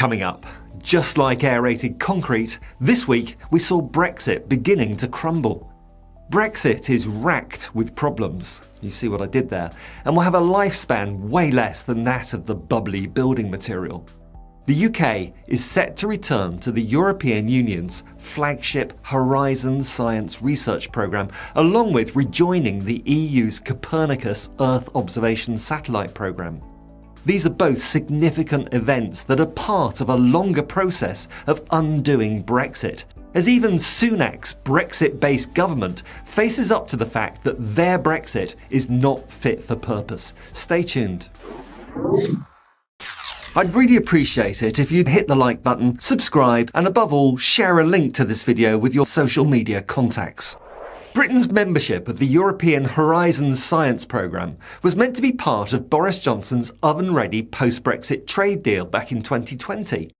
Coming up, just like aerated concrete, this week we saw Brexit beginning to crumble. Brexit is racked with problems, you see what I did there, and will have a lifespan way less than that of the bubbly building material. The UK is set to return to the European Union's flagship Horizon Science Research Programme, along with rejoining the EU's Copernicus Earth Observation Satellite Programme. These are both significant events that are part of a longer process of undoing Brexit, as even Sunak's Brexit-based government faces up to the fact that their Brexit is not fit for purpose. Stay tuned. I'd really appreciate it if you'd hit the like button, subscribe, and above all, share a link to this video with your social media contacts. Britain's membership of the European Horizon Science Programme was meant to be part of Boris Johnson's oven-ready post-Brexit trade deal back in 2020.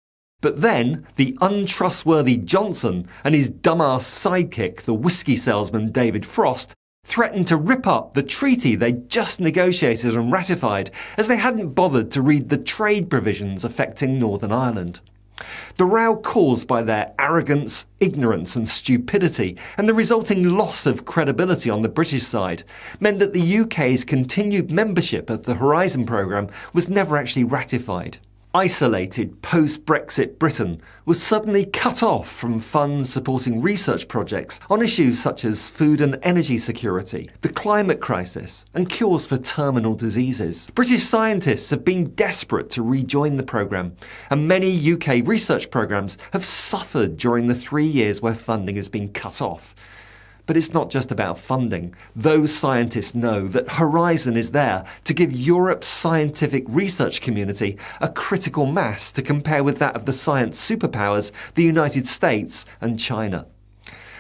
But then, the untrustworthy Johnson and his dumbass sidekick, the whiskey salesman David Frost, threatened to rip up the treaty they'd just negotiated and ratified, as they hadn't bothered to read the trade provisions affecting Northern Ireland. The row caused by their arrogance, ignorance and stupidity, and the resulting loss of credibility on the British side, meant that the UK's continued membership of the Horizon programme was never actually ratified. Isolated post-Brexit Britain was suddenly cut off from funds supporting research projects on issues such as food and energy security, the climate crisis, and cures for terminal diseases. British scientists have been desperate to rejoin the programme, and many UK research programmes have suffered during the 3 years where funding has been cut off. But it's not just about funding. Those scientists know that Horizon is there to give Europe's scientific research community a critical mass to compare with that of the science superpowers, the United States and China.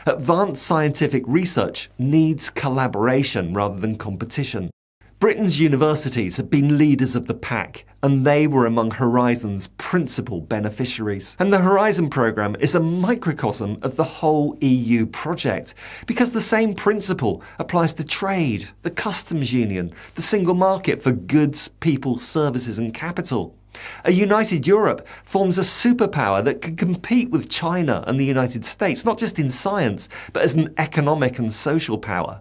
Advanced scientific research needs collaboration rather than competition. Britain's universities have been leaders of the pack, and they were among Horizon's principal beneficiaries. And the Horizon programme is a microcosm of the whole EU project, because the same principle applies to trade, the customs union, the single market for goods, people, services and capital. A united Europe forms a superpower that can compete with China and the United States, not just in science, but as an economic and social power.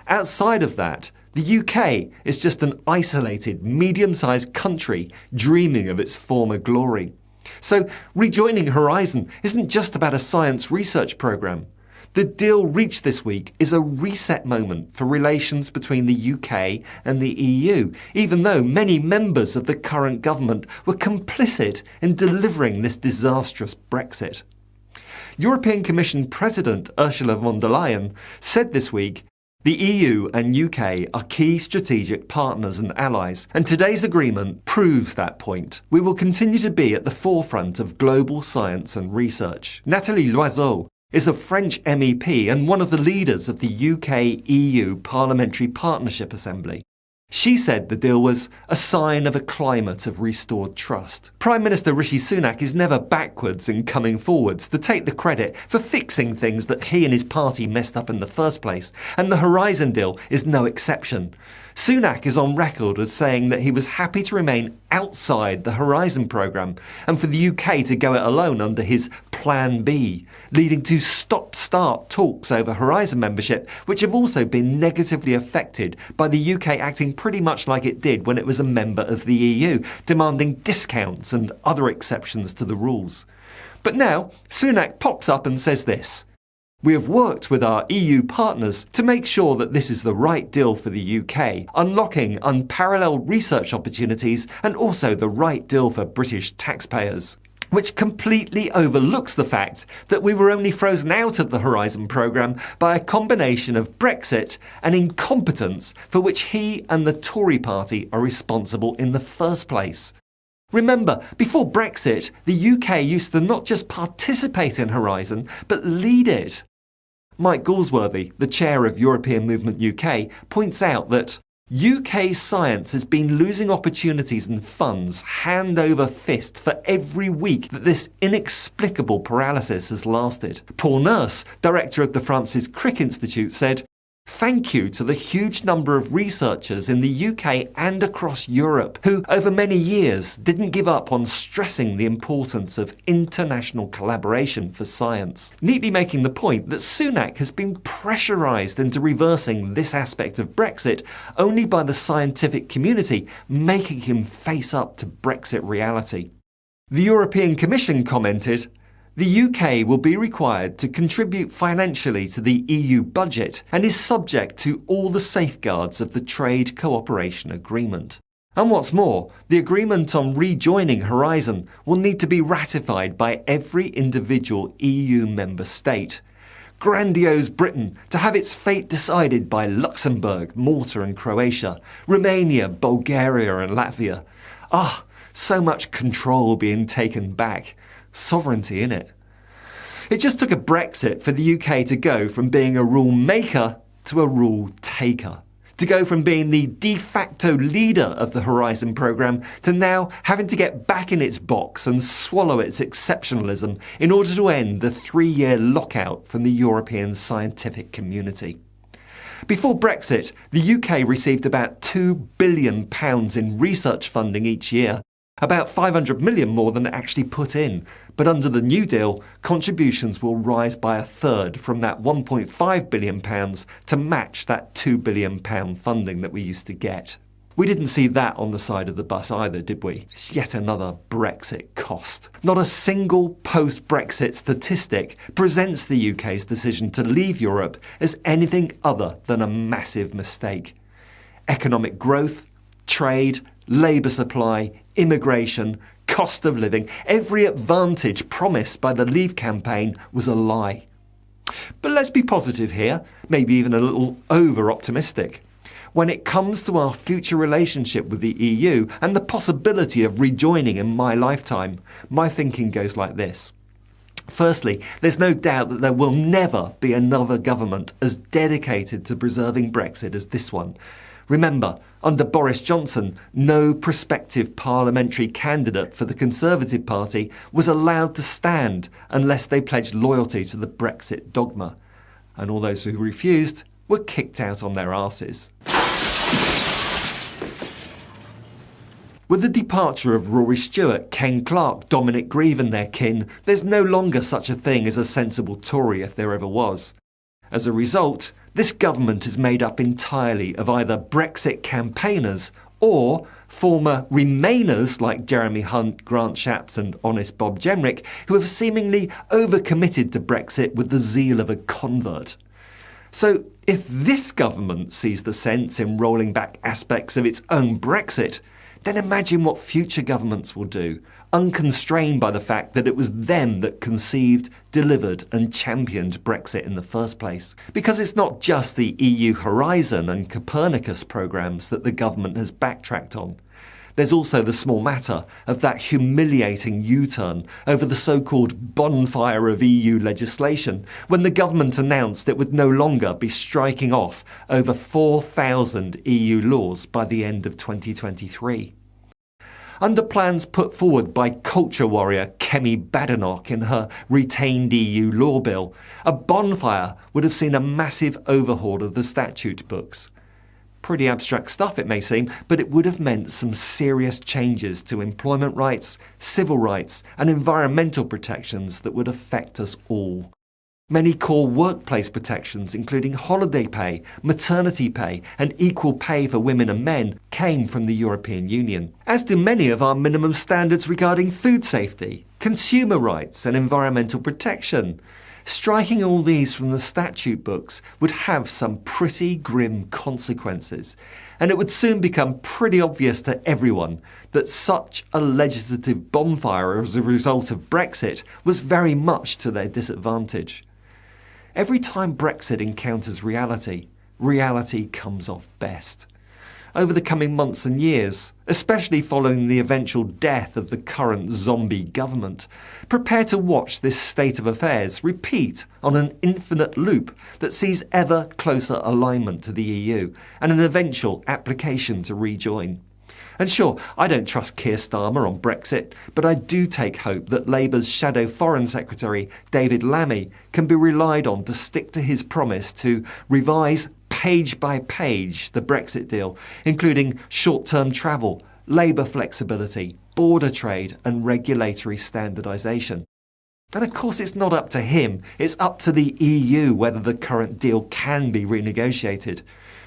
Outside of that, the UK is just an isolated, medium-sized country dreaming of its former glory. So rejoining Horizon isn't just about a science research programme. The deal reached this week is a reset moment for relations between the UK and the EU, even though many members of the current government were complicit in delivering this disastrous Brexit. European Commission President Ursula von der Leyen said this week, "The EU and UK are key strategic partners and allies, and today's agreement proves that point. We will continue to be at the forefront of global science and research." Nathalie Loiseau is a French MEP and one of the leaders of the UK-EU Parliamentary Partnership Assembly. She said the deal was a sign of a climate of restored trust. Prime Minister Rishi Sunak is never backwards in coming forwards to take the credit for fixing things that he and his party messed up in the first place, and the Horizon deal is no exception. Sunak is on record as saying that he was happy to remain outside the Horizon programme and for the UK to go it alone under his Plan B, leading to stop-start talks over Horizon membership, which have also been negatively affected by the UK acting pretty much like it did when it was a member of the EU, demanding discounts and other exceptions to the rules. But now, Sunak pops up and says this: "We have worked with our EU partners to make sure that this is the right deal for the UK, unlocking unparalleled research opportunities and also the right deal for British taxpayers." Which completely overlooks the fact that we were only frozen out of the Horizon programme by a combination of Brexit and incompetence for which he and the Tory party are responsible in the first place. Remember, before Brexit, the UK used to not just participate in Horizon, but lead it. Mike Galsworthy, the chair of European Movement UK, points out that UK science has been losing opportunities and funds hand over fist for every week that this inexplicable paralysis has lasted. Paul Nurse, director of the Francis Crick Institute, said, Thank you to the huge number of researchers in the UK and across Europe who, over many years, didn't give up on stressing the importance of international collaboration for science, neatly making the point that Sunak has been pressurised into reversing this aspect of Brexit only by the scientific community, making him face up to Brexit reality. The European Commission commented, "The UK will be required to contribute financially to the EU budget and is subject to all the safeguards of the Trade Cooperation Agreement." And what's more, the agreement on rejoining Horizon will need to be ratified by every individual EU member state. Grandiose Britain to have its fate decided by Luxembourg, Malta and Croatia, Romania, Bulgaria and Latvia. So much control being taken back. Sovereignty, innit? It just took a Brexit for the UK to go from being a rule maker to a rule taker. To go from being the de facto leader of the Horizon programme to now having to get back in its box and swallow its exceptionalism in order to end the 3-year lockout from the European scientific community. Before Brexit, the UK received about £2 billion in research funding each year, about 500 million more than it actually put in. But under the new deal, contributions will rise by a third from that £1.5 billion to match that £2 billion funding that we used to get. We didn't see that on the side of the bus either, did we? It's yet another Brexit cost. Not a single post-Brexit statistic presents the UK's decision to leave Europe as anything other than a massive mistake. Economic growth, trade, labour supply, immigration, cost of living, every advantage promised by the Leave campaign was a lie. But let's be positive here, maybe even a little over-optimistic. When it comes to our future relationship with the EU and the possibility of rejoining in my lifetime, my thinking goes like this. Firstly, there's no doubt that there will never be another government as dedicated to preserving Brexit as this one. Remember, under Boris Johnson, no prospective parliamentary candidate for the Conservative Party was allowed to stand unless they pledged loyalty to the Brexit dogma. And all those who refused were kicked out on their arses. With the departure of Rory Stewart, Ken Clarke, Dominic Grieve and their kin, there's no longer such a thing as a sensible Tory if there ever was. As a result, this government is made up entirely of either Brexit campaigners or former Remainers like Jeremy Hunt, Grant Shapps and honest Bob Jenrick, who have seemingly overcommitted to Brexit with the zeal of a convert. So if this government sees the sense in rolling back aspects of its own Brexit, then imagine what future governments will do, unconstrained by the fact that it was them that conceived, delivered and championed Brexit in the first place. Because it's not just the EU Horizon and Copernicus programmes that the government has backtracked on. There's also the small matter of that humiliating U-turn over the so-called bonfire of EU legislation, when the government announced it would no longer be striking off over 4,000 EU laws by the end of 2023. Under plans put forward by culture warrior Kemi Badenoch in her retained EU law bill, a bonfire would have seen a massive overhaul of the statute books. Pretty abstract stuff it may seem, but it would have meant some serious changes to employment rights, civil rights and environmental protections that would affect us all. Many core workplace protections, including holiday pay, maternity pay and equal pay for women and men, came from the European Union, as do many of our minimum standards regarding food safety, consumer rights and environmental protection. Striking all these from the statute books would have some pretty grim consequences, and it would soon become pretty obvious to everyone that such a legislative bonfire as a result of Brexit was very much to their disadvantage. Every time Brexit encounters reality, reality comes off best. Over the coming months and years, especially following the eventual death of the current zombie government, prepare to watch this state of affairs repeat on an infinite loop that sees ever closer alignment to the EU and an eventual application to rejoin. And sure, I don't trust Keir Starmer on Brexit, but I do take hope that Labour's Shadow Foreign Secretary, David Lammy, can be relied on to stick to his promise to revise page by page the Brexit deal, including short-term travel, labour flexibility, border trade and regulatory standardisation. And of course it's not up to him, it's up to the EU whether the current deal can be renegotiated.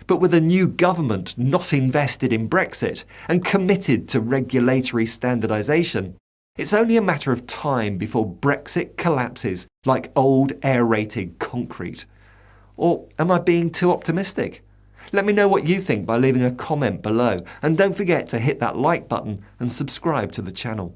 But with a new government not invested in Brexit and committed to regulatory standardisation, it's only a matter of time before Brexit collapses like old aerated concrete. Or am I being too optimistic? Let me know what you think by leaving a comment below, and don't forget to hit that like button and subscribe to the channel.